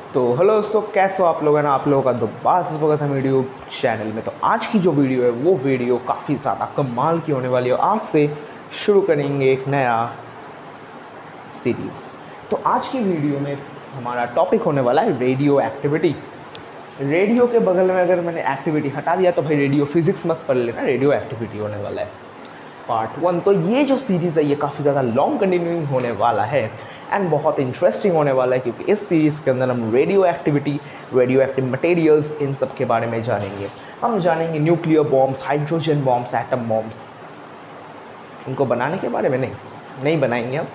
तो हेलो दोस्तों, कैसे हो आप लोग? है ना, आप लोगों का दोबारा स्वागत है मेरे यूट्यूब चैनल में। तो आज की जो वीडियो है वो वीडियो काफ़ी ज़्यादा कमाल की होने वाली है। आज से शुरू करेंगे एक नया सीरीज़। तो आज की वीडियो में हमारा टॉपिक होने वाला है रेडियो एक्टिविटी। रेडियो के बगल में अगर मैंने एक्टिविटी हटा दिया तो भाई रेडियो फिजिक्स मत पढ़ लेना, रेडियो एक्टिविटी होने वाला है पार्ट 1। तो ये जो सीरीज़ है ये काफ़ी ज़्यादा लॉन्ग कंटिन्यूइंग होने वाला है एंड बहुत इंटरेस्टिंग होने वाला है, क्योंकि इस सीरीज़ के अंदर हम radio activity, radio active materials, इन सब के बारे में जानेंगे। हम जानेंगे nuclear bombs, hydrogen bombs, atom bombs. इनको बनाने के बारे में नहीं बनाएंगे हम,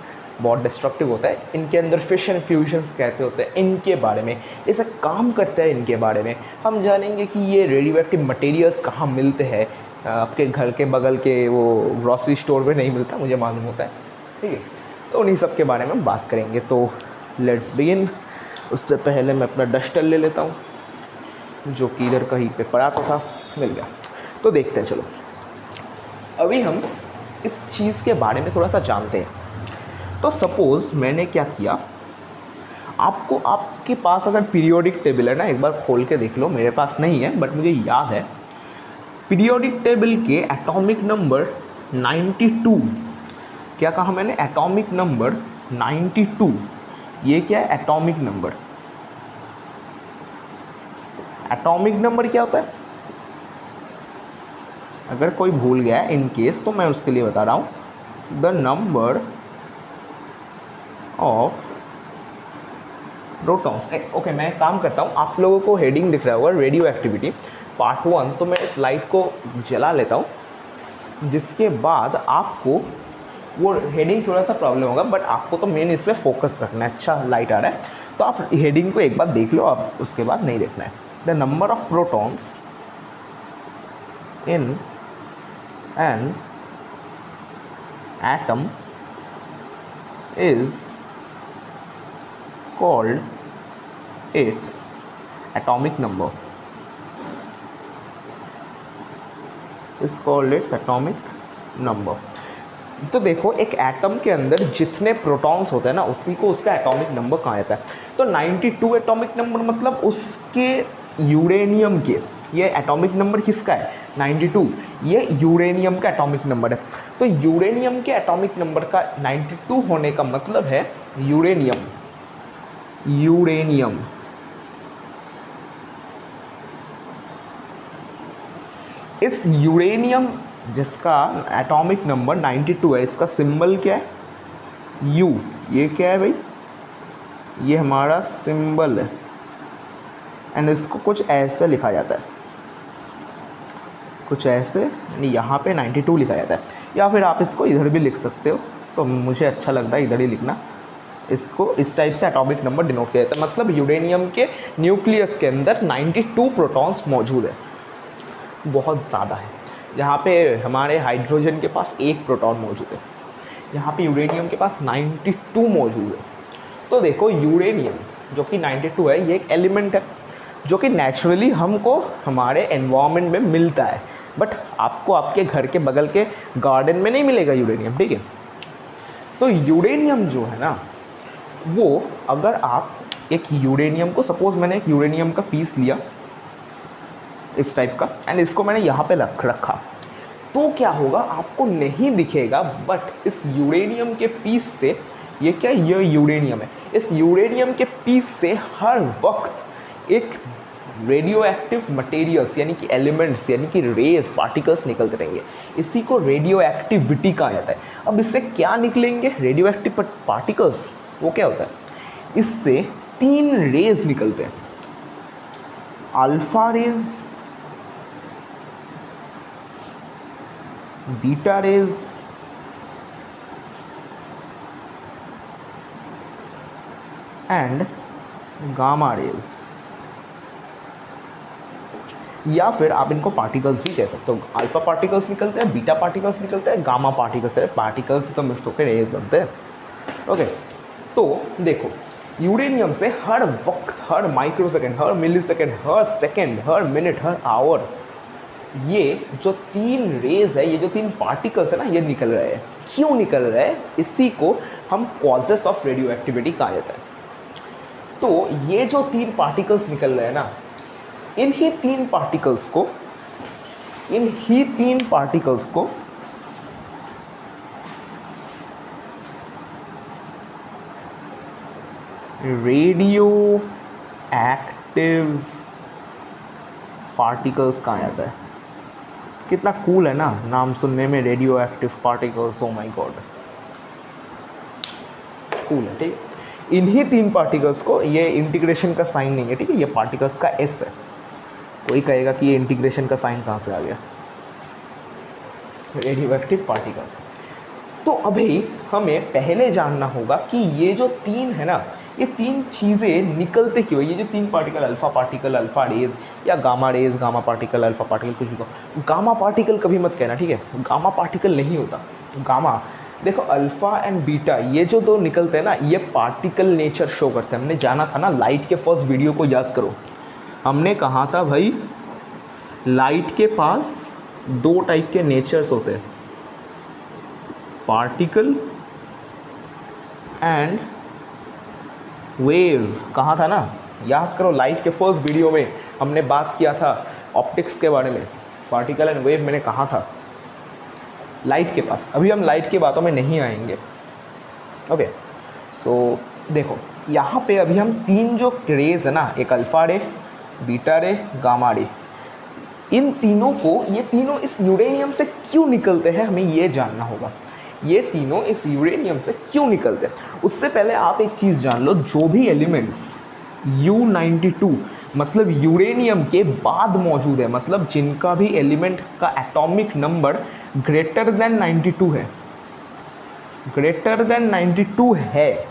बहुत डिस्ट्रक्टिव होता है। इनके अंदर फिशन फ्यूजन्स कहते होते हैं, इनके बारे में, ऐसे काम करते हैं, इनके बारे में हम जानेंगे कि ये रेडियो एक्टिव मटेरियल्स कहाँ मिलते हैं। आपके घर के बगल के वो ग्रॉसरी स्टोर पे नहीं मिलता, मुझे मालूम होता है, ठीक है। तो उन्हीं सब के बारे में बात करेंगे। तो लेट्स बिगिन। उससे पहले मैं अपना डस्टर ले लेता हूँ, जो कि इधर कहीं पे पड़ा तो था, मिल गया। तो देखते हैं, चलो अभी हम इस चीज़ के बारे में थोड़ा सा जानते हैं। तो सपोज़ मैंने क्या किया, आपको आपके पास अगर पीरियोडिक टेबल है ना, एक बार खोल के देख लो। मेरे पास नहीं है बट मुझे याद है पीरियोडिक टेबल के एटॉमिक नंबर 92। क्या कहा मैंने? Atomic number 92। ये क्या है? Atomic number. एटॉमिक नंबर क्या होता है? अगर कोई भूल गया है इन केस, तो मैं उसके लिए बता रहा हूँ, the number of protons. Okay, मैं एक काम करता हूँ, आप लोगों को हेडिंग दिख रहा होगा रेडियो एक्टिविटी पार्ट 1। तो मैं स्लाइड को जला लेता हूँ, जिसके बाद आपको वो हेडिंग थोड़ा सा प्रॉब्लम होगा, बट आपको तो मेन इस पर फोकस रखना है। अच्छा लाइट आ रहा है, तो आप हेडिंग को एक बार देख लो, आप उसके बाद नहीं देखना है। The number of protons in an atom is called its atomic number, is called its atomic number। तो देखो, एक एटम के अंदर जितने प्रोटॉन्स होते हैं ना, उसी को उसका एटॉमिक नंबर कहा जाता है। तो 92 एटॉमिक नंबर मतलब उसके यूरेनियम के, ये एटॉमिक नंबर किसका है? 92। ये यूरेनियम का एटॉमिक नंबर है। तो यूरेनियम के एटॉमिक नंबर का 92 होने का मतलब है यूरेनियम इस यूरेनियम जिसका एटॉमिक नंबर 92 है, इसका सिंबल क्या है? यू। ये क्या है भाई? ये हमारा सिंबल है एंड इसको कुछ ऐसे लिखा जाता है, कुछ ऐसे, यहाँ पे 92 लिखा जाता है, या फिर आप इसको इधर भी लिख सकते हो। तो मुझे अच्छा लगता है इधर ही लिखना। इसको इस टाइप से एटॉमिक नंबर डिनोट किया जाता है, मतलब यूरेनियम के न्यूक्लियस के अंदर 92 प्रोटॉन्स मौजूद है, बहुत ज़्यादा है। जहाँ पे हमारे हाइड्रोजन के पास एक प्रोटॉन मौजूद है, यहाँ पे यूरेनियम के पास 92 मौजूद है। तो देखो, यूरेनियम जो कि 92 है, ये एक एलिमेंट है जो कि नेचुरली हमको हमारे एनवायरनमेंट में मिलता है, बट आपको आपके घर के बगल के गार्डन में नहीं मिलेगा यूरेनियम, ठीक है। तो यूरेनियम जो है ना, वो अगर आप एक यूरेनियम को, सपोज मैंने एक यूरेनियम का पीस लिया इस टाइप का एंड इसको मैंने यहाँ पे रखा, तो क्या होगा? आपको नहीं दिखेगा, बट इस यूरेनियम के पीस से, ये क्या, ये यूरेनियम है, इस यूरेनियम के पीस से हर वक्त एक रेडियो एक्टिव मटेरियल्स यानी कि एलिमेंट्स यानी कि रेज, पार्टिकल्स निकलते रहेंगे। इसी को रेडियो एक्टिविटी कहा जाता है। अब इससे क्या निकलेंगे रेडियो एक्टिव पार्टिकल्स? वो क्या होता है? इससे 3 रेज निकलते हैं, alpha rays, beta rays and gamma rays, या फिर आप इनको पार्टिकल्स भी कह सकते हो। अल्फा पार्टिकल्स निकलते हैं, बीटा पार्टिकल्स निकलते हैं, गामा पार्टिकल्स है, पार्टिकल्स तो मिक्स होकर रेज बनते हैं। ओके, तो देखो, यूरेनियम से हर वक्त, हर माइक्रो सेकेंड, हर मिली सेकेंड, हर सेकेंड, हर मिनट, हर आवर, ये जो 3 रेज है, ये जो 3 पार्टिकल्स है ना, ये निकल रहे हैं। क्यों निकल रहे हैं? इसी को हम कॉजेस ऑफ रेडियो एक्टिविटी कहा जाता है। तो ये जो 3 पार्टिकल्स निकल रहे हैं ना, इन्हीं तीन पार्टिकल्स को रेडियो एक्टिव पार्टिकल्स कहा जाता है। कितना कूल है ना नाम सुनने में, radio active particles, oh my God, cool है। ठीक है, इन्हीं 3 पार्टिकल्स को, ये इंटीग्रेशन का साइन नहीं है, ठीक है, ये पार्टिकल्स का एस है। कोई कहेगा कि ये इंटीग्रेशन का साइन कहाँ से आ गया, रेडियो एक्टिव पार्टिकल्स। तो अभी हमें पहले जानना होगा कि ये जो 3 है ना, ये 3 चीज़ें निकलते क्यों, ये जो 3 पार्टिकल, अल्फा रेज या gamma rays, gamma particle, alpha particle, कुछ भी कहो, गामा पार्टिकल कभी मत कहना, ठीक है, गामा पार्टिकल नहीं होता। गामा, देखो अल्फ़ा एंड बीटा, ये जो 2 निकलते हैं ना, ये पार्टिकल नेचर शो करते हैं। हमने जाना था ना लाइट के फर्स्ट वीडियो को याद करो, हमने कहा था भाई लाइट के पास 2 टाइप के नेचर्स होते हैं, पार्टिकल एंड वेव। कहा था ना, याद करो, लाइट के फर्स्ट वीडियो में हमने बात किया था ऑप्टिक्स के बारे में, पार्टिकल एंड वेव मैंने कहा था लाइट के पास। अभी हम लाइट की बातों में नहीं आएंगे, ओके। सो देखो यहाँ पे अभी हम 3 जो रेज है ना, एक अल्फा रे, बीटा रे, गामा रे, इन तीनों को, ये तीनों इस यूरेनियम से क्यों निकलते हैं, हमें ये जानना होगा। ये तीनों इस यूरेनियम से क्यों निकलते हैं। उससे पहले आप एक चीज़ जान लो, जो भी एलिमेंट्स U92 मतलब यूरेनियम के बाद मौजूद है, मतलब जिनका भी एलिमेंट का एटॉमिक नंबर ग्रेटर देन 92 है, ग्रेटर देन 92 है,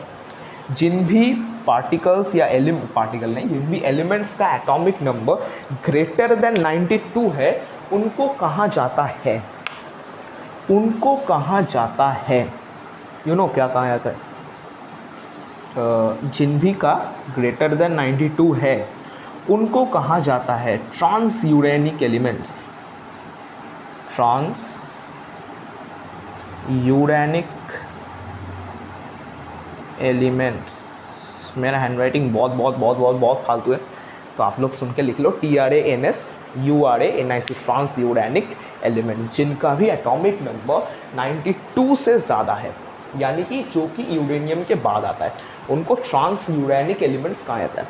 जिन भी पार्टिकल्स या पार्टिकल नहीं, जिन भी एलिमेंट्स का एटॉमिक नंबर ग्रेटर देन 92 है, उनको कहा जाता है, उनको कहा जाता है, यू नो क्या कहा जाता है, जिन भी का ग्रेटर देन 92 है उनको कहा जाता है transuranic elements, transuranic elements. मेरा हैंडराइटिंग बहुत फालतू है, तो आप लोग सुन के लिख लो, TRANS URANIC, transuranic elements, जिनका भी एटॉमिक नंबर 92 से ज़्यादा है, यानी कि जो कि यूरेनियम के बाद आता है, उनको ट्रांस यूरेनिक एलिमेंट्स कहा जाता है।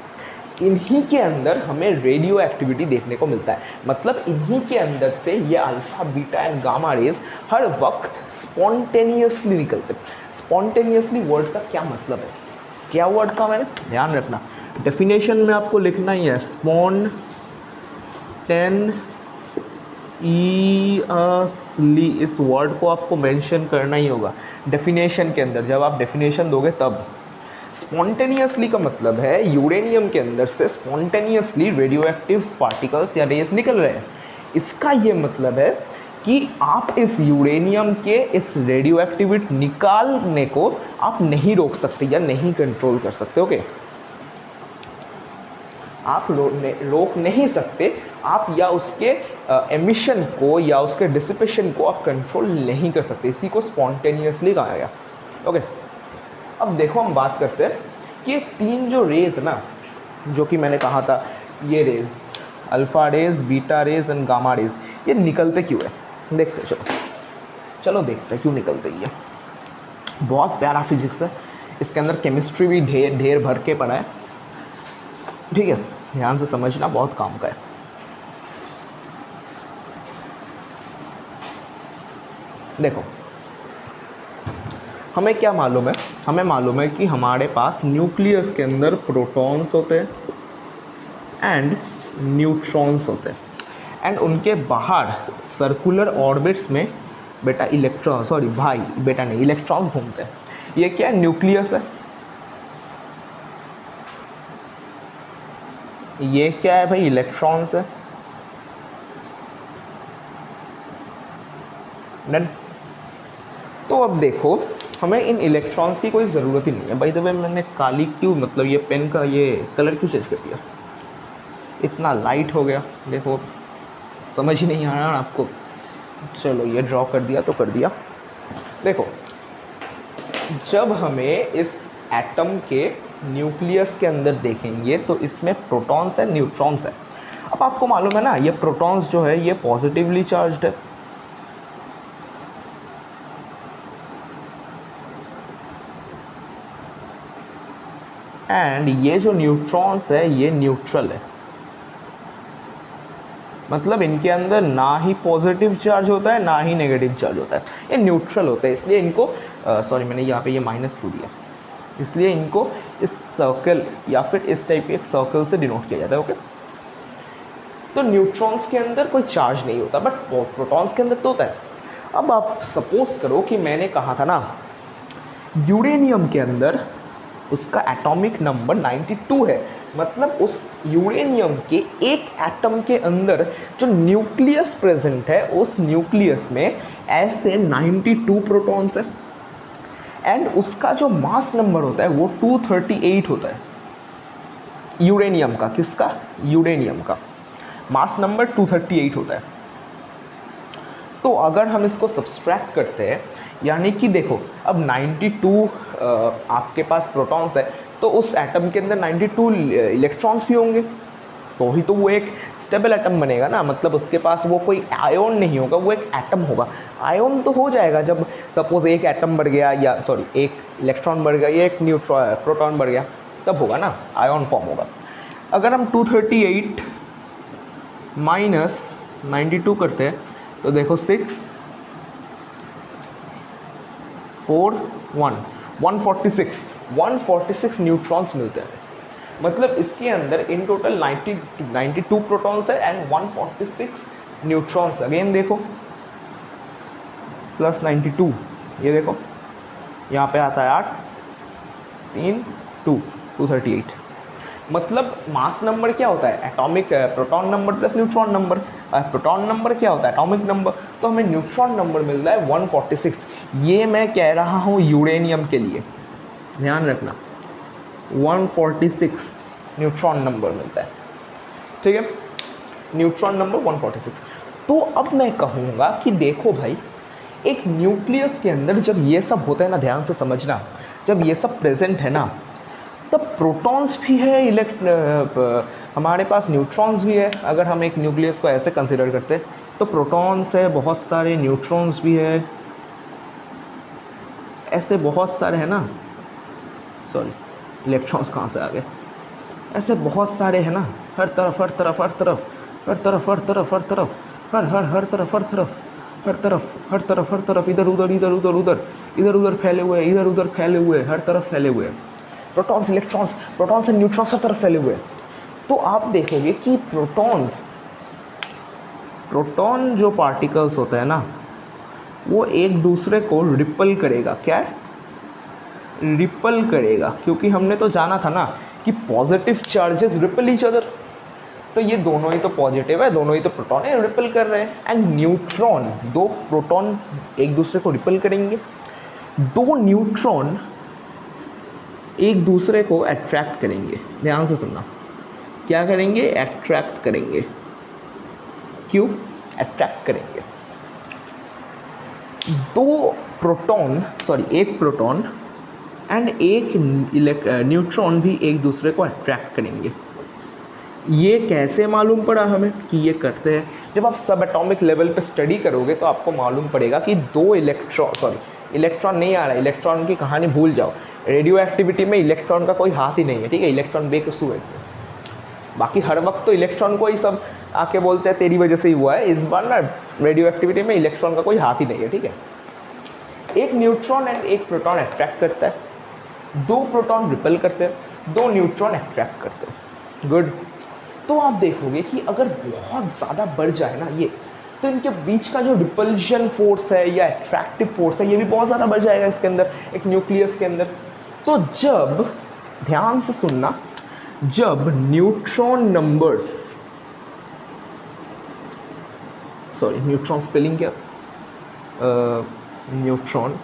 इन्हीं के अंदर हमें रेडियो एक्टिविटी देखने को मिलता है, मतलब इन्हीं के अंदर से ये alpha, beta and gamma rays हर वक्त स्पॉन्टेनियसली निकलते हैं। स्पॉन्टेनियसली वर्ड का क्या मतलब है, क्या वर्ड का, मैंने ध्यान रखना, डेफिनेशन में आपको लिखना ही है, स्पॉन्टेनियसली, इस वर्ड को आपको मेंशन करना ही होगा डेफिनेशन के अंदर। जब आप डेफिनेशन दोगे तब, स्पॉन्टेनियसली का मतलब है यूरेनियम के अंदर से स्पॉन्टेनियसली रेडियो एक्टिव पार्टिकल्स या रेज निकल रहे हैं। इसका ये मतलब है कि आप इस यूरेनियम के इस रेडियो एक्टिविटी निकालने को आप नहीं रोक सकते या नहीं कंट्रोल कर सकते, ओके। आप रोक नहीं सकते आप, या उसके एमिशन को या उसके डिसिपेशन को आप कंट्रोल नहीं कर सकते, इसी को स्पॉन्टेनियसली कहा गया, ओके। अब देखो हम बात करते हैं कि 3 जो रेज है ना, जो कि मैंने कहा था, ये rays alpha rays, beta rays and gamma rays, ये निकलते क्यों है, देखते चलो देखते हैं क्यों निकलते ये। बहुत प्यारा फिजिक्स है, इसके अंदर केमिस्ट्री भी ढेर भर के पड़ा है, ठीक है, ध्यान से समझना, बहुत काम का है। देखो हमें क्या मालूम है, हमें मालूम है कि हमारे पास न्यूक्लियस के अंदर प्रोटॉन्स होते हैं एंड न्यूट्रॉन्स होते हैं, एंड उनके बाहर सर्कुलर ऑर्बिट्स में बेटा इलेक्ट्रॉन्स घूमते हैं। ये क्या है, न्यूक्लियस है, ये क्या है भाई, इलेक्ट्रॉन्स है, डन। तो अब देखो हमें इन इलेक्ट्रॉन्स की कोई ज़रूरत ही नहीं है। बाय द वे मैंने काली क्यों, मतलब ये पेन का ये कलर क्यों चेंज कर दिया, इतना लाइट हो गया, देखो समझ ही नहीं आ रहा आपको, चलो ये ड्रॉ कर दिया तो कर दिया। देखो जब हमें इस एटम के न्यूक्लियस के अंदर देखेंगे तो इसमें प्रोटॉन्स है, न्यूट्रॉन्स है। अब आपको मालूम है ना, ये प्रोटॉन्स जो है ये पॉजिटिवली चार्ज्ड है, एंड ये जो न्यूट्रॉन्स है ये न्यूट्रल है। मतलब इनके अंदर ना ही पॉजिटिव चार्ज होता है ना ही नेगेटिव चार्ज होता है, ये न्यूट्रल होता है। इसलिए इनको सॉरी मैंने यहाँ पे ये माइनस टू दिया, इसलिए इनको इस सर्कल या फिर इस टाइप के एक सर्कल से डिनोट किया जाता है। ओके, तो न्यूट्रॉन्स के अंदर कोई चार्ज नहीं होता, बट प्रोटॉन्स के अंदर तो होता है। अब आप सपोज करो कि मैंने कहा था ना यूरेनियम के अंदर उसका एटॉमिक नंबर 92 है, मतलब उस यूरेनियम के एक एटम के अंदर जो न्यूक्लियस प्रेजेंट है उस न्यूक्लियस में ऐसे 92 प्रोटॉन्स है, एंड उसका जो मास नंबर होता है वो 238 होता है यूरेनियम का। किसका? यूरेनियम का मास नंबर 238 होता है। तो अगर हम इसको सब्सट्रैक्ट करते हैं, यानी कि देखो अब 92 आपके पास प्रोटॉन्स है, तो उस एटम के अंदर 92 इलेक्ट्रॉन्स भी होंगे, तो ही तो वो एक स्टेबल एटम बनेगा ना। मतलब उसके पास वो कोई आयोन नहीं होगा, वो एक एटम होगा। आयोन तो हो जाएगा जब सपोज एक एटम बढ़ गया, या सॉरी एक इलेक्ट्रॉन बढ़ गया, या एक प्रोटॉन बढ़ गया, तब होगा ना, आयोन फॉर्म होगा। अगर हम 238 माइनस 92 करते हैं तो देखो 6 4 1 146 न्यूट्रॉन्स मिलते हैं। मतलब इसके अंदर इन टोटल 92 प्रोटॉन्स है एंड 146 न्यूट्रॉन्स। अगेन देखो प्लस 92, ये देखो यहाँ पे आता है 8 3 2 238। मतलब मास नंबर क्या होता है? Atomic proton number plus neutron number. Proton number क्या होता है? Atomic number. तो हमें न्यूट्रॉन नंबर मिल रहा है 146। ये मैं कह रहा हूँ यूरेनियम के लिए, ध्यान रखना 146 न्यूट्रॉन नंबर मिलता है, ठीक है, न्यूट्रॉन नंबर 146। तो अब मैं कहूँगा कि देखो भाई, एक न्यूक्लियस के अंदर जब ये सब होता है ना, ध्यान से समझना, जब ये सब प्रेजेंट है ना, तब प्रोटॉन्स भी है, हमारे पास न्यूट्रॉन्स भी है। अगर हम एक न्यूक्लियस को ऐसे कंसिडर करते हैं तो प्रोटॉन्स है, बहुत सारे न्यूट्रॉन्स भी है, ऐसे बहुत सारे हैं ना, सॉरी इलेक्ट्रॉन्स कहाँ से आ गए, ऐसे बहुत सारे हैं ना, हर तरफ हर तरफ हर तरफ हर तरफ हर तरफ हर तरफ हर हर हर तरफ हर तरफ हर तरफ हर तरफ हर तरफ, इधर उधर इधर उधर उधर इधर उधर फैले हुए, इधर उधर फैले हुए, हर तरफ फैले हुए protons, electrons, protons and neutrons हर तरफ फैले हुए। तो आप देखोगे कि प्रोटॉन जो पार्टिकल्स होते हैं ना, वो एक दूसरे को रिपल करेगा। क्या है? रिपल करेगा, क्योंकि हमने तो जाना था ना कि positive charges ripple each other. तो ये दोनों ही तो पॉजिटिव है, दोनों ही तो प्रोटॉन है, रिपल कर रहे हैं। एंड न्यूट्रॉन, दो प्रोटॉन एक दूसरे को रिपल करेंगे, दो न्यूट्रॉन एक दूसरे को अट्रैक्ट करेंगे। ध्यान से सुनना, क्या करेंगे? अट्रैक्ट करेंगे। क्यों अट्रैक्ट करेंगे? एक प्रोटॉन एंड एक न्यूट्रॉन भी एक दूसरे को अट्रैक्ट करेंगे। ये कैसे मालूम पड़ा हमें कि ये करते हैं? जब आप सब एटॉमिक लेवल पे स्टडी करोगे तो आपको मालूम पड़ेगा कि इलेक्ट्रॉन नहीं आ रहा है, इलेक्ट्रॉन की कहानी भूल जाओ। रेडियो एक्टिविटी में इलेक्ट्रॉन का कोई हाथ ही नहीं है, ठीक है, इलेक्ट्रॉन बेकसूर है। बाकी हर वक्त तो इलेक्ट्रॉन को ही सब आके बोलते हैं तेरी वजह से ही हुआ है। इस बार ना रेडियो एक्टिविटी में इलेक्ट्रॉन का कोई हाथ ही नहीं है, ठीक है। एक न्यूट्रॉन एंड एक प्रोटॉन अट्रैक्ट करता है, दो प्रोटॉन रिपल करते हैं, दो न्यूट्रॉन अट्रैक्ट करते हैं। गुड। तो आप देखोगे कि अगर बहुत ज़्यादा बढ़ जाए ना ये, तो इनके बीच का जो रिपल्शन फोर्स है या अट्रैक्टिव फोर्स है, ये भी बहुत ज़्यादा बढ़ जाएगा इसके अंदर, एक न्यूक्लियस के अंदर। तो जब, ध्यान से सुनना, जब neutron numbers, sorry neutron spelling क्या, न्यूट्रॉन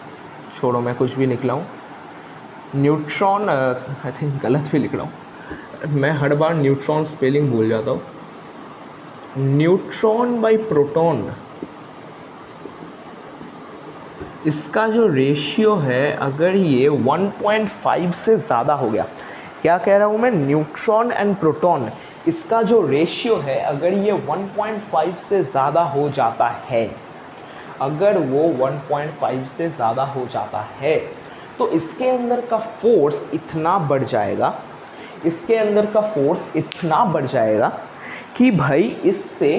छोड़ो, मैं कुछ भी निकला हूँ, न्यूट्रॉन आई थिंक गलत भी लिख रहा हूँ मैं, हर बार न्यूट्रॉन स्पेलिंग भूल जाता हूँ। न्यूट्रॉन बाई प्रोटॉन, इसका जो रेशियो है, अगर ये 1.5 से ज़्यादा हो गया, क्या कह रहा हूँ मैं, न्यूट्रॉन एंड प्रोटॉन, इसका जो रेशियो है अगर ये 1.5 से ज़्यादा हो जाता है, अगर वो 1.5 से ज़्यादा हो जाता है तो इसके अंदर का फोर्स इतना बढ़ जाएगा, इसके अंदर का फोर्स इतना बढ़ जाएगा कि भाई इससे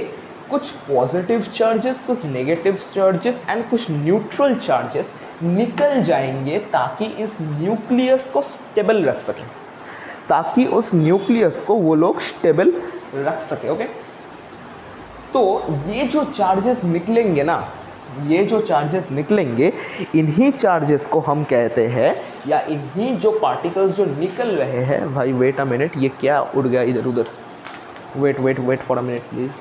कुछ पॉजिटिव चार्जेस, कुछ नेगेटिव चार्जेस एंड कुछ न्यूट्रल चार्जेस निकल जाएंगे, ताकि इस न्यूक्लियस को स्टेबल रख सकें, ताकि उस न्यूक्लियस को वो लोग स्टेबल रख सके। ओके, तो ये जो चार्जेस निकलेंगे ना, ये जो चार्जेस निकलेंगे, इन्हीं चार्जेस को हम कहते हैं, या इन्हीं जो पार्टिकल्स जो निकल रहे हैं, भाई वेट अ मिनट, ये क्या उड़ गया इधर उधर, wait for a minute please,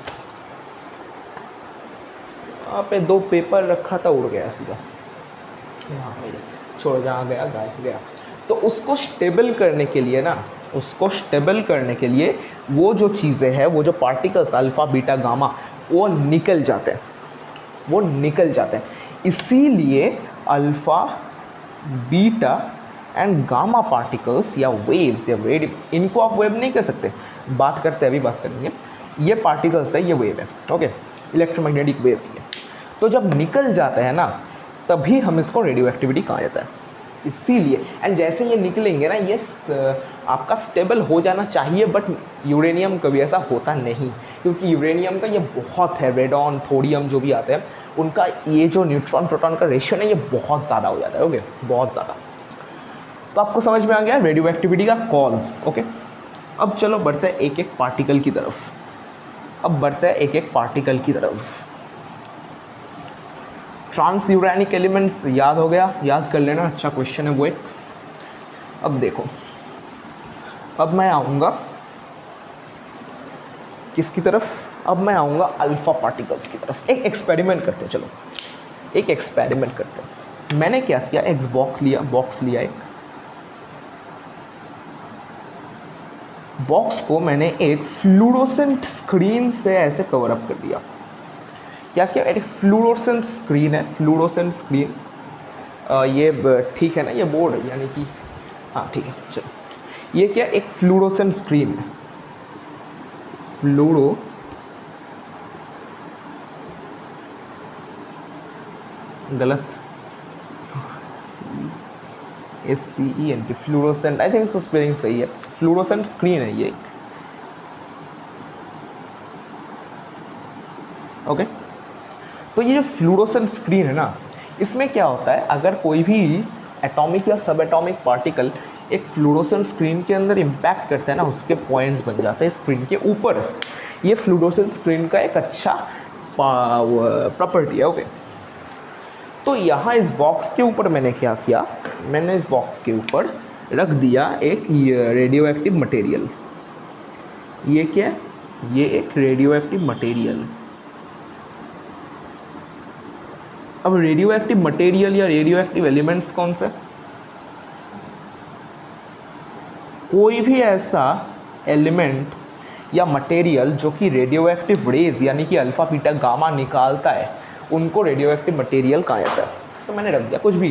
यहाँ पे 2 पेपर रखा था, उड़ गया सीधा, यहाँ छोड़, जहाँ गया गायब गया। तो उसको स्टेबल करने के लिए ना, उसको स्टेबल करने के लिए वो जो चीज़ें हैं, वो जो पार्टिकल्स अल्फ़ा बीटा गामा, वो निकल जाते हैं, वो निकल जाते हैं। इसीलिए alpha beta and gamma particles या वेव्स या रेडियो, इनको आप वेव नहीं कह सकते, बात करते हैं, अभी बात करेंगे। ये पार्टिकल्स है, ये वेव है, ओके, इलेक्ट्रोमैग्नेटिक वेव की है। तो जब निकल जाता है ना, तभी हम इसको रेडियो एक्टिविटी कहा जाता है। इसीलिए एंड जैसे ये निकलेंगे ना, ये आपका स्टेबल हो जाना चाहिए, बट यूरेनियम कभी ऐसा होता नहीं, क्योंकि यूरेनियम का ये बहुत है, रेडॉन थोरियम जो भी आते हैं, उनका ये जो न्यूट्रॉन प्रोटॉन का रेशियो है ये बहुत ज़्यादा हो जाता है। ओके, बहुत ज़्यादा। तो आपको समझ में आ गया रेडियो एक्टिविटी का कॉज। ओके, अब चलो बढ़ते हैं एक एक पार्टिकल की तरफ, अब बढ़ते हैं एक एक पार्टिकल की तरफ। ट्रांस यूरेनिक एलिमेंट्स याद हो गया, याद कर लेना, अच्छा क्वेश्चन है वो एक। अब देखो, अब मैं आऊँगा किसकी तरफ, अब मैं आऊँगा अल्फ़ा पार्टिकल्स की तरफ। एक एक्सपेरिमेंट करते हैं, चलो एक एक्सपेरिमेंट करते हैं। मैंने क्या किया, एक बॉक्स लिया एक बॉक्स को मैंने एक फ्लूरोसेंट स्क्रीन से ऐसे कवर अप कर दिया। क्या किया, एक फ्लूरोसेंट स्क्रीन है, फ्लूरोसेंट स्क्रीन, ये ठीक है ना, ये बोर्ड यानी कि, हाँ ठीक है, चलो, ये क्या, एक फ्लूरोसेंट स्क्रीन है, फ्लूरो गलत, SCENT, फ्लूरोसेंट, आई थिंक इसको स्पेलिंग सही है, फ्लूरोसेंट स्क्रीन है ये, ओके। तो ये जो फ्लूरोसेंट स्क्रीन है ना, इसमें क्या होता है, अगर कोई भी एटॉमिक या सब एटॉमिक पार्टिकल एक फ्लूरोसेंट स्क्रीन के अंदर इम्पैक्ट करता है ना, उसके पॉइंट्स बन जाते हैं स्क्रीन के ऊपर। ये फ्लूरोसेंट स्क्रीन का एक अच्छा प्रॉपर्टी है, ओके। तो यहाँ इस बॉक्स के ऊपर मैंने क्या किया, मैंने इस बॉक्स के ऊपर रख दिया एक रेडियो एक्टिव मटेरियल। ये क्या है, ये एक रेडियो एक्टिव मटेरियल। अब रेडियो एक्टिव मटेरियल या रेडियो एक्टिव एलिमेंट्स कौन से, कोई भी ऐसा एलिमेंट या मटेरियल जो कि रेडियो एक्टिव रेज यानी कि अल्फ़ा बीटा गामा निकालता है, उनको रेडियो एक्टिव मटेरियल कहा जाता है। तो मैंने रख दिया कुछ भी,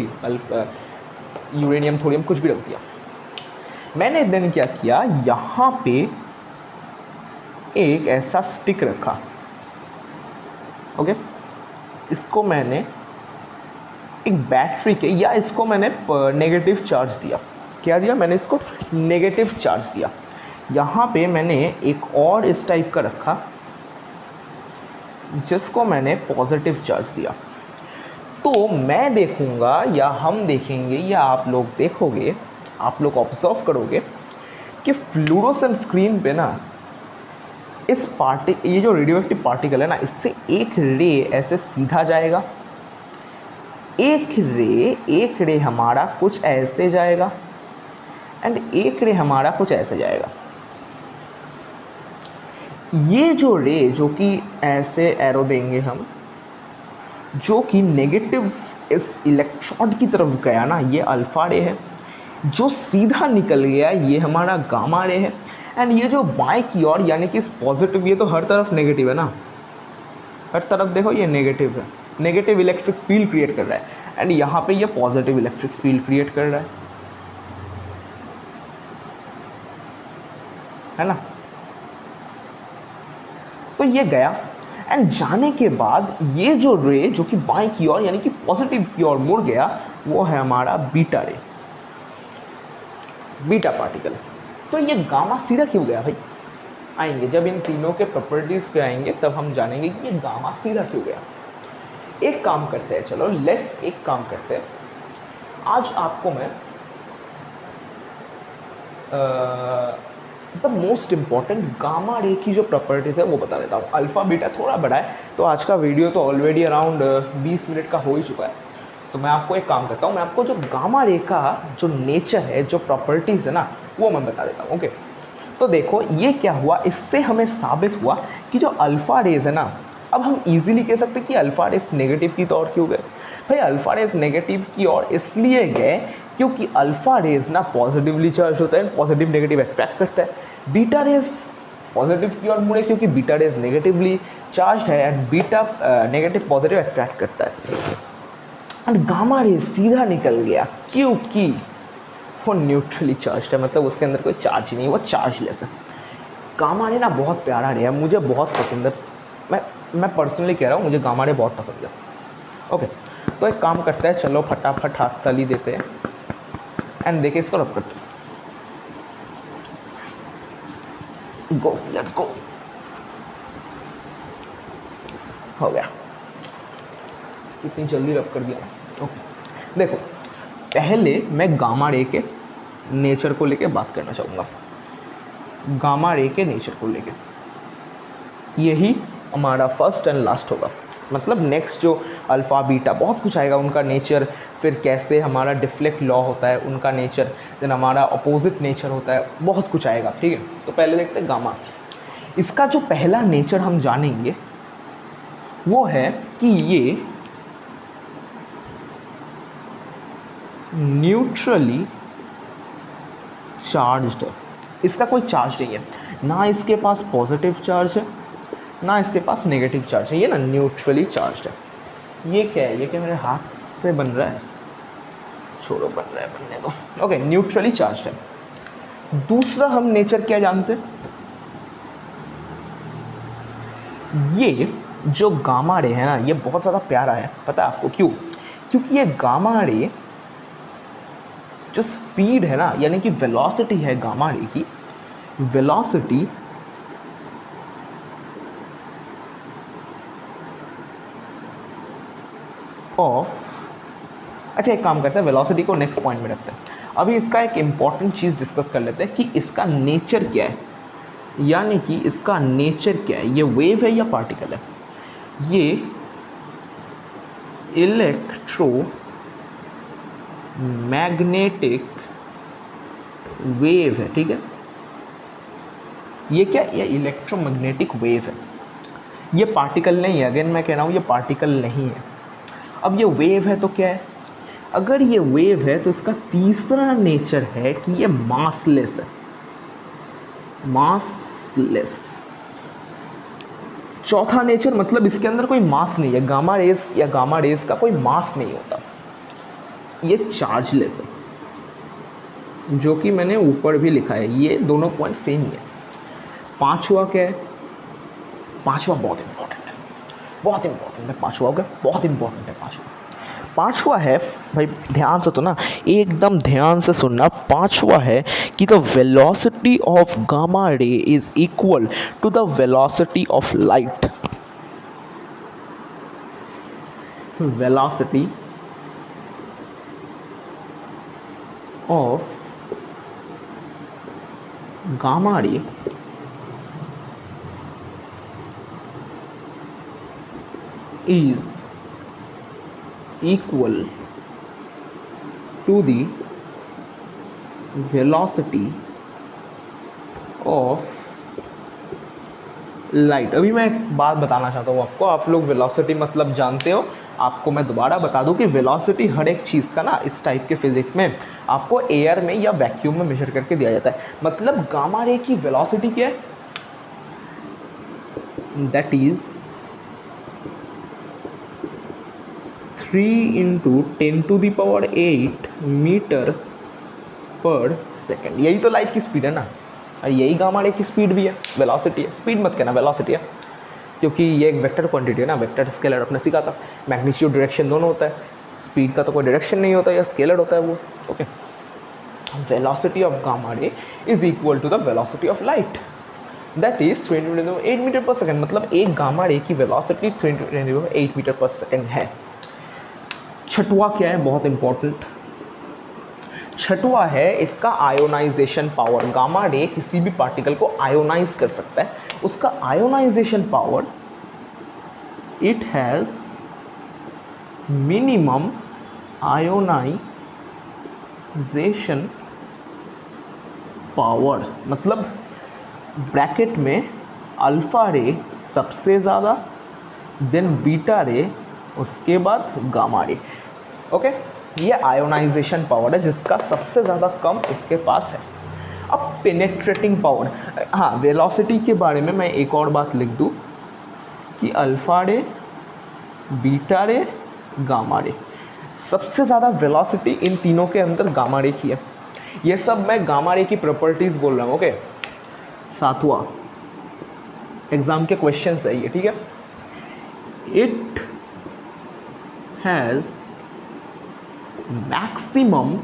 यूरेनियम थोरियम कुछ भी रख दिया। मैंने देन क्या किया, यहाँ पे एक ऐसा स्टिक रखा, ओके। इसको मैंने एक बैटरी के, या इसको मैंने नेगेटिव चार्ज दिया। क्या दिया, मैंने इसको नेगेटिव चार्ज दिया। यहाँ पे मैंने एक और इस टाइप का रखा जिसको मैंने पॉजिटिव चार्ज दिया। तो मैं देखूँगा या हम देखेंगे या आप लोग देखोगे, आप लोग ऑब्जर्व करोगे कि फ्लूरोसेंट स्क्रीन पे ना ये जो रेडियोएक्टिव पार्टिकल है ना, इससे एक रे ऐसे सीधा जाएगा, एक रे हमारा कुछ ऐसे जाएगा एंड एक रे हमारा कुछ ऐसे जाएगा। ये जो रे जो कि ऐसे एरो देंगे हम, जो कि नेगेटिव इस इलेक्ट्रोड की तरफ गया ना, ये अल्फा रे है। जो सीधा निकल गया ये हमारा गामा रे है। एंड ये जो बाएं की ओर यानी कि इस पॉजिटिव, ये तो हर तरफ नेगेटिव है ना, हर तरफ देखो ये नेगेटिव है, नेगेटिव इलेक्ट्रिक फील्ड क्रिएट कर रहा है। एंड यहाँ पे ये पॉजिटिव इलेक्ट्रिक फील्ड क्रिएट कर रहा है। है ना। तो ये गया एंड जाने के बाद ये जो रे जो कि बाएं की ओर यानी कि पॉजिटिव की ओर मुड़ गया, वो है हमारा बीटा रे, बीटा पार्टिकल। तो ये गामा सीधा क्यों गया भाई, आएंगे जब इन तीनों के प्रॉपर्टीज़ पे आएंगे तब हम जानेंगे कि ये गामा सीधा क्यों गया। एक काम करते हैं, चलो लेट्स एक काम करते हैं, आज आपको मैं the most important gamma ray की जो प्रॉपर्टीज़ है वो बता देता हूँ। अल्फ़ा बीटा थोड़ा बड़ा है, तो आज का वीडियो तो ऑलरेडी अराउंड 20 मिनट का हो ही चुका है। तो मैं आपको एक काम करता हूँ, मैं आपको जो गामा रे का जो नेचर है, जो प्रॉपर्टीज़ है ना, वो मैं बता देता हूँ। ओके, तो देखो ये क्या हुआ, इससे हमें साबित हुआ कि जो अल्फ़ा रेज है ना, अब हम इजीली कह सकते हैं कि अल्फ़ा रेज नेगेटिव की ओर क्यों गए। भाई अल्फ़ा रेज नेगेटिव की ओर इसलिए गए क्योंकि अल्फ़ा रेज ना पॉजिटिवली चार्ज होता है, पॉजिटिव नेगेटिव अट्रैक्ट करता है। बीटा रेज पॉजिटिव की ओर मुड़े क्योंकि बीटा रेज नेगेटिवली चार्ज है and beta negative positive attract करता है। एंड गामा रेज सीधा निकल गया क्योंकि वो न्यूट्रली चार्ज है, मतलब उसके अंदर कोई चार्ज ही नहीं, वो चार्जलेस है। गामा रे ना बहुत प्यारा रे है, मुझे बहुत पसंद है, मैं पर्सनली कह रहा हूँ, मुझे गामा रे बहुत पसंद है। ओके, तो एक काम करते हैं, चलो फटाफट हाथ ताली देते हैं एंड देखिए इसको रब करते हैं। गो, लेट्स गो, हो गया, इतनी जल्दी रब कर दिया। ओके, देखो पहले मैं गामा रे के नेचर को लेके बात करना चाहूँगा। गामा रे के नेचर को लेके यही हमारा फर्स्ट एंड लास्ट होगा, मतलब नेक्स्ट जो अल्फ़ा बीटा बहुत कुछ आएगा, उनका नेचर, फिर कैसे हमारा डिफ्लेक्ट लॉ होता है उनका नेचर, देन हमारा अपोजिट नेचर होता है, बहुत कुछ आएगा। ठीक है, तो पहले देखते हैं गामा। इसका जो पहला नेचर हम जानेंगे वो है कि ये न्यूट्रली चार्ज्ड है। इसका कोई चार्ज नहीं है, ना इसके पास पॉजिटिव चार्ज है ना इसके पास नेगेटिव चार्ज है, ये ना न्यूट्रली चार्ज्ड है। ये क्या है, ये क्या मेरे हाथ से बन रहा है, छोड़ो बन रहा है बनने दो। ओके, न्यूट्रली चार्ज्ड है। दूसरा हम नेचर क्या जानते हैं, ये जो गामा रे है ना, ये बहुत ज़्यादा प्यारा है, पता है आपको क्यों? क्योंकि ये गामा रे जो स्पीड है ना, यानी कि वेलोसिटी है गामा रे की, वेलोसिटी ऑफ, अच्छा एक काम करते हैं, वेलोसिटी को नेक्स्ट पॉइंट में रखते हैं। अभी इसका एक इम्पॉर्टेंट चीज़ डिस्कस कर लेते हैं कि इसका नेचर क्या है, यानी कि इसका नेचर क्या है, ये वेव है या पार्टिकल है। ये इलेक्ट्रो मैग्नेटिक वेव है, ठीक है। ये क्या, ये इलेक्ट्रोमैग्नेटिक वेव है, ये पार्टिकल नहीं है। अगेन मैं कह रहा हूँ ये पार्टिकल नहीं है। अब ये वेव है तो क्या है, अगर ये वेव है तो इसका तीसरा नेचर है कि ये मासलेस है, मासलेस। चौथा नेचर मतलब इसके अंदर कोई मास नहीं है, गामा रेज या गामा रेज का कोई मास नहीं होता, ये चार्जलेस है, जो कि मैंने ऊपर भी लिखा है, ये दोनों पॉइंट सेम ही है। पांचवा क्या है, पांचवा बहुत इंपॉर्टेंट है, बहुत इंपॉर्टेंट है पांचवा, क्या बहुत इंपॉर्टेंट है पांचवा। पांचवा है भाई, ध्यान से तो ना, एकदम ध्यान से सुनना। पांचवा है कि the velocity of gamma ray is equal to the velocity of light. Velocity of gamma ray is equal to the velocity of light। अभी मैं एक बात बताना चाहता हूँ आपको, आप लोग वेलोसिटी मतलब जानते हो, आपको मैं दोबारा बता दूं कि वेलोसिटी हर एक चीज़ का ना, इस टाइप के फिजिक्स में आपको एयर में या वैक्यूम में मेजर करके दिया जाता है। मतलब गामा रे की वेलोसिटी क्या है, that is 3 × 10⁸ metre per second. यही तो लाइट की स्पीड है ना, और यही गामा रे की स्पीड भी है, वेलोसिटी है, स्पीड मत कहना वेलोसिटी है, क्योंकि ये एक वेक्टर क्वांटिटी है ना, वेक्टर स्केलर अपने सीखा था, मैग्नीट्यूड डायरेक्शन दोनों होता है, स्पीड का तो कोई डायरेक्शन नहीं होता, या स्केलर होता है वो। Okay, velocity of gamma ray is equal to the velocity of light, that is 308 metre per second, मतलब एक गामा रे की वेलोसिटी 308 मीटर पर सेकेंड है। छठवां क्या है, बहुत इंपॉर्टेंट, छठवां है इसका आयोनाइजेशन पावर। गामा रे किसी भी पार्टिकल को आयोनाइज कर सकता है, उसका ionization power, it has minimum ionization power, मतलब ब्रैकेट में अल्फा रे सबसे ज़्यादा, देन बीटा रे, उसके बाद गामा रे। ओके, ये आयोनाइजेशन पावर है जिसका सबसे ज़्यादा कम इसके पास है। अब पेनेट्रेटिंग पावर, हाँ, वेलोसिटी के बारे में मैं एक और बात लिख दूँ कि अल्फा रे, बीटा रे, गामा रे, सबसे ज़्यादा वेलोसिटी इन तीनों के अंदर गामा रे की है। ये सब मैं गामा रे की प्रॉपर्टीज़ बोल रहा हूँ। ओके, सातवां एग्ज़ाम के क्वेश्चन है ये, ठीक है। It has maximum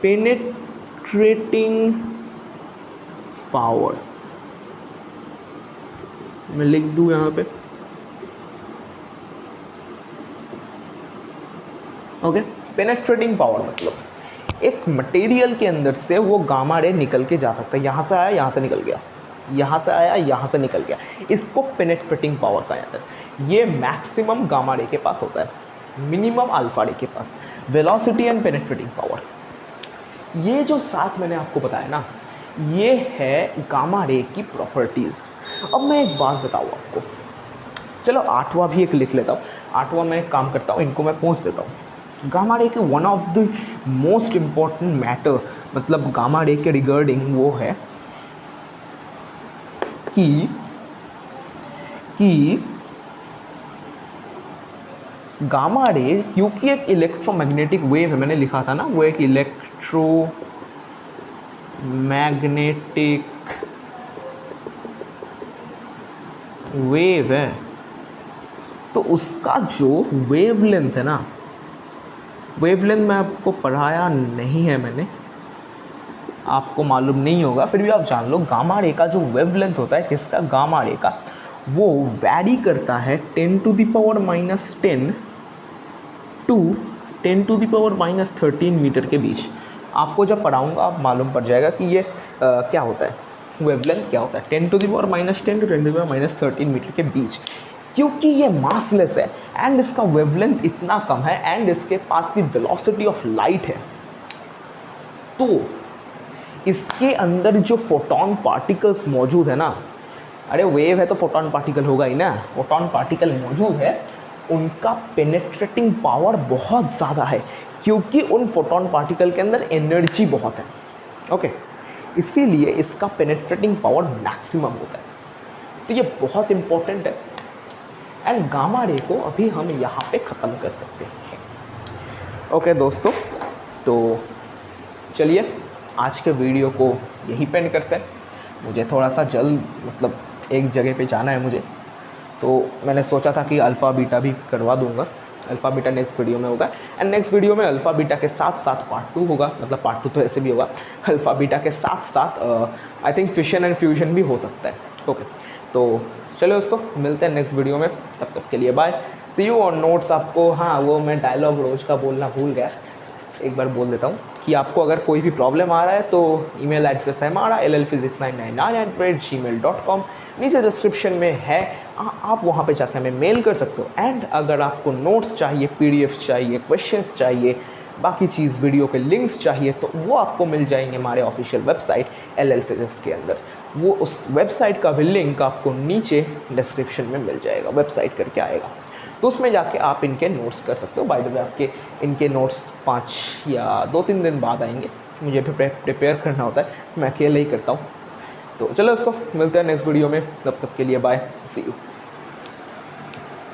penetrating power, मैं लिख दूँ यहाँ पे। ओके, पेनेट्रेटिंग पावर मतलब एक मटेरियल के अंदर से वो गामा रे निकल के जा सकता है, यहाँ से आया, यहाँ से निकल गया, यहाँ से आया, यहाँ से निकल गया, इसको पेनेट्रेटिंग पावर कहा जाता है। ये मैक्सिमम गामा रे के पास होता है, मिनिमम अल्फा रे के पास। वेलोसिटी एंड पेनेट्रेटिंग पावर, ये जो सात मैंने आपको बताया ना, ये है गामा रे की प्रॉपर्टीज़। अब मैं एक बात बताऊँ आपको, चलो आठवां भी एक लिख लेता हूँ। आठवां मैं एक काम करता हूँ, इनको मैं पूछ देता हूँ। गामा रे के one of the most important matter, मतलब गामा रे के रिगार्डिंग, वो है कि गामा रे, क्योंकि एक इलेक्ट्रोमैग्नेटिक वेव है, मैंने लिखा था ना, वो एक इलेक्ट्रोमैग्नेटिक वेव है, तो उसका जो वेवलेंथ है ना, वेवलेंथ मैं आपको पढ़ाया नहीं है मैंने, आपको मालूम नहीं होगा, फिर भी आप जान लो, गामा रे का जो वेवलेंथ होता है किसका, गामा रे का, वो वैरी करता है 10 to the power -10 to 10 to the power -13 metre के बीच। आपको जब पढ़ाऊँगा आप मालूम पड़ जाएगा कि ये क्या होता है, वेवलेंथ क्या होता है, 10 to the power -10 to 10 to the power -13 metre के बीच। क्योंकि ये मासलेस है एंड इसका वेवलेंथ इतना कम है एंड इसके पास की वेलोसिटी ऑफ लाइट है, तो इसके अंदर जो फोटॉन पार्टिकल्स मौजूद है ना, अरे वेव है तो फोटॉन पार्टिकल होगा ही ना, फोटॉन पार्टिकल मौजूद है, उनका पेनेट्रेटिंग पावर बहुत ज़्यादा है, क्योंकि उन फोटॉन पार्टिकल के अंदर एनर्जी बहुत है। ओके, इसीलिए इसका पेनेट्रेटिंग पावर मैक्सिमम होता है, तो ये बहुत इम्पोर्टेंट है। एंड गामा रे को अभी हम यहाँ पे ख़त्म कर सकते हैं। ओके दोस्तों, तो चलिए आज के वीडियो को यहीं पे एंड करते हैं। मुझे थोड़ा सा जल्द, मतलब एक जगह पे जाना है मुझे, तो मैंने सोचा था कि अल्फ़ा बीटा भी करवा दूंगा। अल्फ़ा बीटा नेक्स्ट वीडियो में होगा, एंड नेक्स्ट वीडियो में अल्फ़ा बीटा के साथ साथ पार्ट 2 होगा, मतलब पार्ट 2 तो ऐसे भी होगा, अल्फ़ा बीटा के साथ साथ I think fission and fusion भी हो सकता है। ओके, तो चलो दोस्तों, मिलते हैं नेक्स्ट वीडियो में, तब तक के लिए बाय, सी यू। और नोट्स आपको, हाँ वो मैं डायलॉग रोज का बोलना भूल गया, एक बार बोल देता हूँ कि आपको अगर कोई भी प्रॉब्लम आ रहा है तो ईमेल एड्रेस है हमारा llphysics999@gmail.com, नीचे डिस्क्रिप्शन में है, आप वहाँ पे जाकर हमें मेल कर सकते हो। एंड अगर आपको नोट्स चाहिए, PDF चाहिए, क्वेश्चंस चाहिए, बाकी चीज़ वीडियो के लिंक्स चाहिए, तो वो आपको मिल जाएंगे हमारे ऑफिशियल वेबसाइट LL Physics के अंदर। वो उस वेबसाइट का भी लिंक आपको नीचे डिस्क्रिप्शन में मिल जाएगा, वेबसाइट करके आएगा, तो उसमें जाके आप इनके नोट्स कर सकते हो। बाय द वे आपके इनके नोट्स 5 या 2-3 दिन बाद आएंगे, मुझे भी प्रिपेयर करना होता है, मैं अकेले ही करता हूँ। तो चलो दोस्तों, मिलते हैं नेक्स्ट वीडियो में, तब तक के लिए बाय, सी यू।